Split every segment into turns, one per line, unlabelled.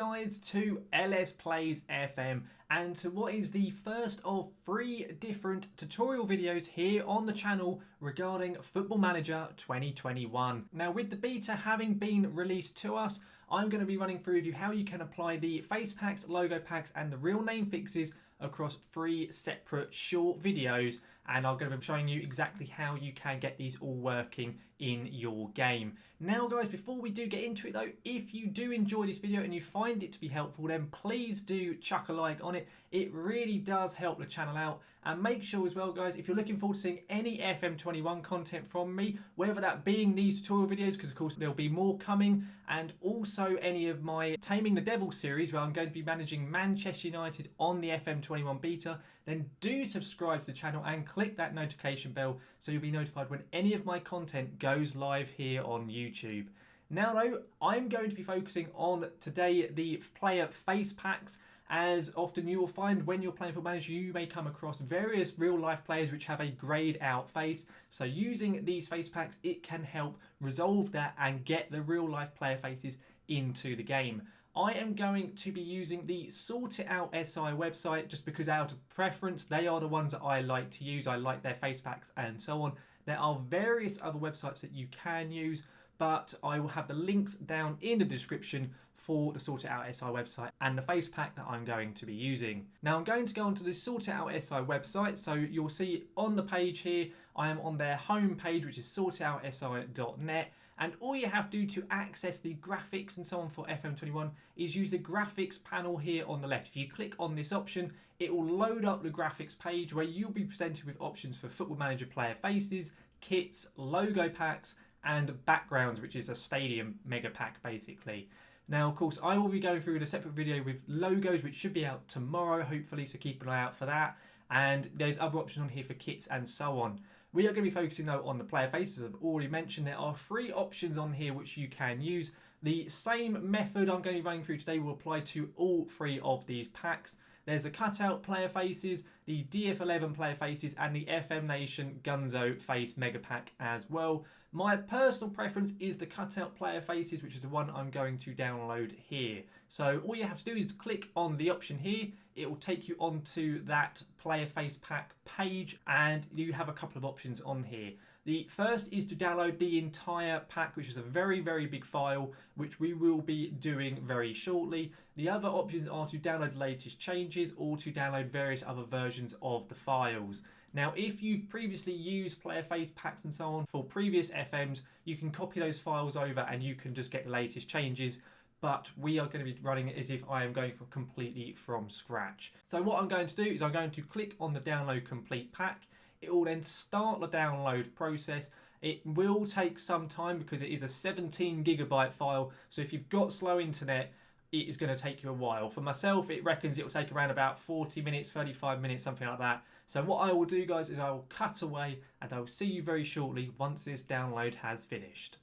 guys to LS Plays FM and to what is the first of 3 different tutorial videos here on the channel regarding Football Manager 2021. Now, with the beta having been released to us, I'm going to be running through with you how you can apply the face packs, logo packs and the real name fixes across 3 separate short videos, and I'm going to be showing you exactly how you can get these all working in your game. Now guys, before we do get into it though, if you do enjoy this video and you find it to be helpful, then please do chuck a like on it. It really does help the channel out. And make sure as well guys, if you're looking forward to seeing any FM21 content from me, whether that being these tutorial videos, because of course there'll be more coming, and also any of my Taming the Devils series where I'm going to be managing Manchester United on the FM21 beta, then do subscribe to the channel and click that notification bell so you'll be notified when any of my content goes live here on YouTube. Now though, I'm going to be focusing on today the player face packs. As often you will find when you're playing Football Manager, you may come across various real life players which have a greyed out face. So using these face packs, it can help resolve that and get the real life player faces into the game. I am going to be using the Sortitoutsi website just because out of preference, they are the ones that I like to use. I like their face packs and so on. There are various other websites that you can use, but I will have the links down in the description for the Sortitoutsi website and the face pack that I'm going to be using. Now I'm going to go onto the Sortitoutsi website, so you'll see on the page here, I am on their home page, which is sortitoutsi.net, and all you have to do to access the graphics and so on for FM21 is use the graphics panel here on the left. If you click on this option, it will load up the graphics page where you'll be presented with options for Football Manager player faces, kits, logo packs, and backgrounds, which is a stadium mega pack basically. Now, of course, I will be going through in a separate video with logos, which should be out tomorrow, hopefully, so keep an eye out for that. And there's other options on here for kits and so on. We are going to be focusing, though, on the player faces. I've already mentioned there are 3 options on here which you can use. The same method I'm going to be running through today will apply to all 3 of these packs. There's the cutout player faces, the DF11 player faces, and the FM Nation Gunzo face mega pack as well. My personal preference is the cutout player faces, which is the one I'm going to download here. So all you have to do is click on the option here. It will take you onto that player face pack page, and you have a couple of options on here. The first is to download the entire pack, which is a very, very big file, which we will be doing very shortly. The other options are to download the latest changes or to download various other versions of the files. Now, if you've previously used player face packs and so on for previous FMs, you can copy those files over and you can just get the latest changes. But we are going to be running it as if I am going from completely from scratch. So what I'm going to do is I'm going to click on the download complete pack. It will then start the download process. It will take some time because it is a 17 gigabyte file. So if you've got slow internet, it is going to take you a while. For myself, it reckons it will take around about 40 minutes, 35 minutes, something like that. So what I will do, guys, is I will cut away and I will see you very shortly once this download has finished.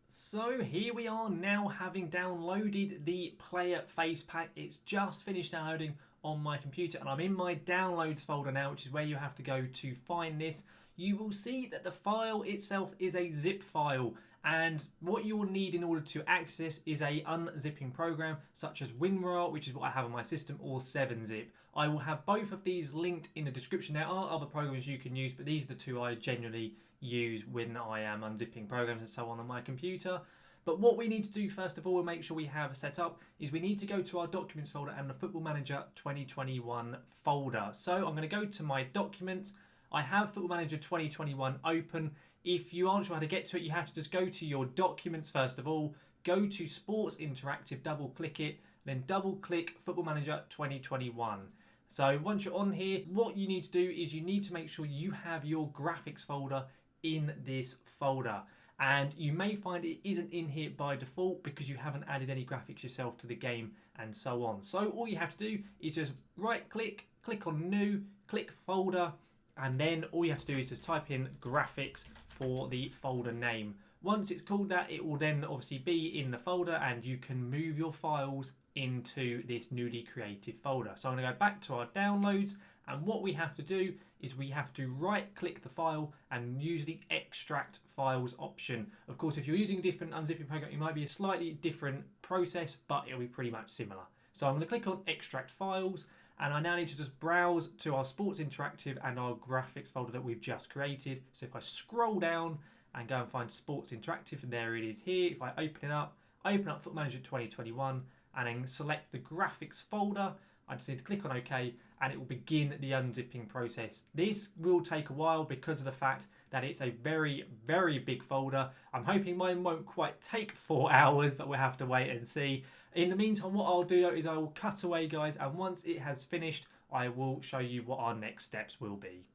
So here we are now, having downloaded the player face pack. It's just finished downloading on my computer and I'm in my downloads folder now, which is where you have to go to find this. You will see that the file itself is a zip file, and what you will need in order to access is a unzipping program such as WinRAR, which is what I have on my system, or 7-zip. I will have both of these linked in the description. There are other programs you can use, but these are the 2 I generally use when I am unzipping programs and so on my computer. But what we need to do first of all and make sure we have set up is we need to go to our documents folder and the Football Manager 2021 folder. So I'm going to go to my documents. I have Football Manager 2021 open. If you aren't sure how to get to it, you have to just go to your documents first of all, go to Sports Interactive, double click it, then double click Football Manager 2021. So once you're on here, what you need to do is you need to make sure you have your graphics folder in this folder. And you may find it isn't in here by default because you haven't added any graphics yourself to the game and so on. So all you have to do is just right click, click on new, click folder, and then all you have to do is just type in graphics for the folder name. Once it's called that, it will then obviously be in the folder and you can move your files into this newly created folder. So I'm going to go back to our downloads And what we have to do is we have to right click the file and use the extract files option. Of course, if you're using a different unzipping program, it might be a slightly different process, but it'll be pretty much similar. So I'm going to click on extract files, and I now need to just browse to our Sports Interactive and our graphics folder that we've just created. So if I scroll down and go and find Sports Interactive, and there it is here. If I open it up, open up Football Manager 2021, and then select the graphics folder, I just need to click on OK, and it will begin the unzipping process. This will take a while because of the fact that it's a very, very big folder. I'm hoping mine won't quite take 4 hours, but we'll have to wait and see. In the meantime, what I'll do though is I will cut away, guys, and once it has finished, I will show you what our next steps will be.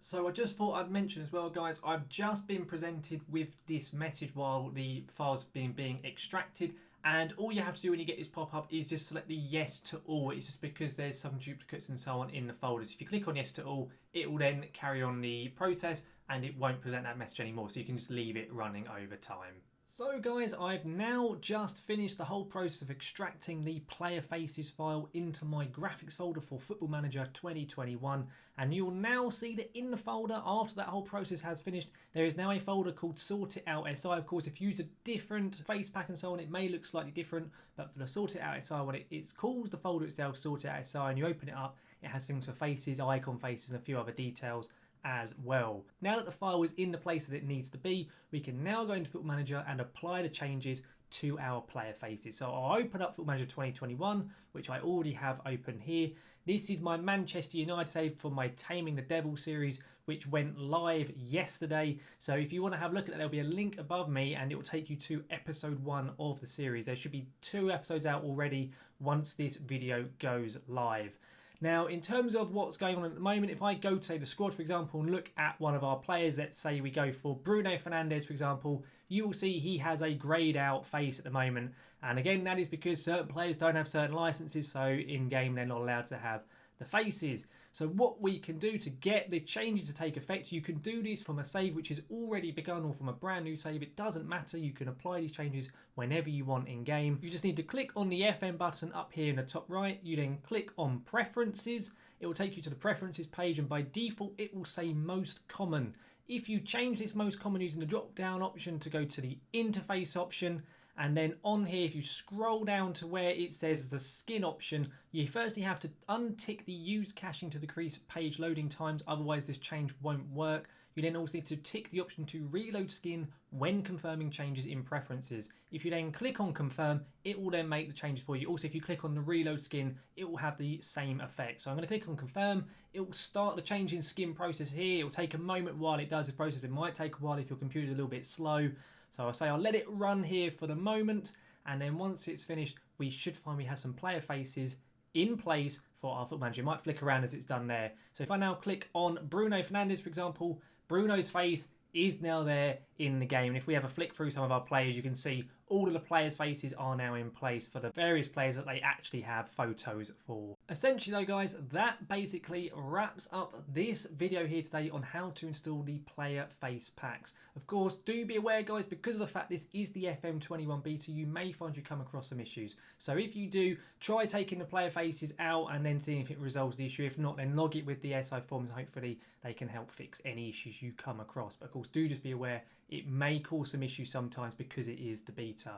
So I just thought I'd mention as well, guys, I've just been presented with this message while the file's being extracted, and all you have to do when you get this pop-up is just select the yes to all. It's just because there's some duplicates and so on in the folders. If you click on yes to all, it will then carry on the process and it won't present that message anymore, so you can just leave it running over time. So guys, I've now just finished the whole process of extracting the player faces file into my graphics folder for Football Manager 2021, and you'll now see that in the folder, after that whole process has finished, there is now a folder called Sort It Out SI. Of course, if you use a different face pack and so on, it may look slightly different, but for the Sort It Out SI one, it's called the folder itself Sort It Out SI, and you open it up, it has things for faces, icon faces, and a few other details as well. Now that the file is in the place that it needs to be, we can now go into Football Manager and apply the changes to our player faces. So I'll open up Football Manager 2021, which I already have open here. This is my Manchester United save for my Taming the Devils series, which went live yesterday. So if you want to have a look at that, there'll be a link above me and it will take you to episode 1 of the series. There should be 2 episodes out already once this video goes live. Now, in terms of what's going on at the moment, if I go to, say, the squad, for example, and look at one of our players, let's say we go for Bruno Fernandes, for example, you will see he has a greyed out face at the moment. And again, that is because certain players don't have certain licenses, so in-game they're not allowed to have the faces. So what we can do to get the changes to take effect, you can do this from a save which is already begun or from a brand new save. It doesn't matter. You can apply these changes whenever you want in game. You just need to click on the FM button up here in the top right. You then click on Preferences. It will take you to the Preferences page, and by default it will say Most Common. If you change this Most Common using the drop down option to go to the Interface option, and then on here, if you scroll down to where it says the skin option, you firstly have to untick the use caching to decrease page loading times, otherwise this change won't work. You then also need to tick the option to reload skin when confirming changes in preferences. If you then click on confirm, it will then make the changes for you. Also, if you click on the reload skin, it will have the same effect. So I'm going to click on confirm. It will start the change in skin process here. It will take a moment while it does the process. It might take a while if your computer is a little bit slow. So I'll say I'll let it run here for the moment, and then once it's finished, we should find we have some player faces in place for our Football Manager. It might flick around as it's done there. So if I now click on Bruno Fernandes, for example, Bruno's face is now there in the game. And if we have a flick through some of our players, you can see all of the players' faces are now in place for the various players that they actually have photos for. Essentially though, guys, that basically wraps up this video here today on how to install the player face packs. Of course, do be aware, guys, because of the fact this is the FM21 beta, you may find you come across some issues. So if you do, try taking the player faces out and then seeing if it resolves the issue. If not, then log it with the SI forms. Hopefully they can help fix any issues you come across. But of course, do just be aware it may cause some issues sometimes because it is the beta.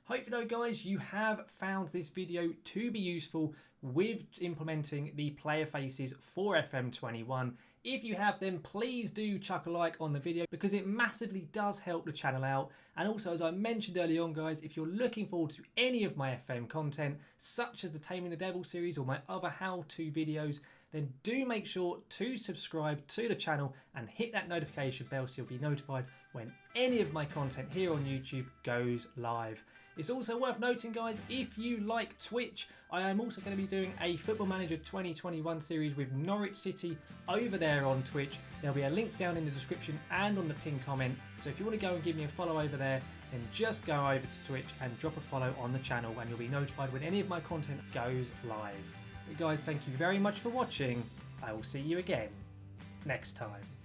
Hopefully though, guys, you have found this video to be useful with implementing the player faces for FM21. If you have, then please do chuck a like on the video because it massively does help the channel out. And also, as I mentioned early on, guys, if you're looking forward to any of my FM content, such as the Taming the Devils series or my other how-to videos, then do make sure to subscribe to the channel and hit that notification bell so you'll be notified when any of my content here on YouTube goes live. It's also worth noting, guys, if you like Twitch, I am also going to be doing a Football Manager 2021 series with Norwich City over there on Twitch. There'll be a link down in the description and on the pinned comment. So if you want to go and give me a follow over there, then just go over to Twitch and drop a follow on the channel and you'll be notified when any of my content goes live. But guys, thank you very much for watching. I will see you again next time.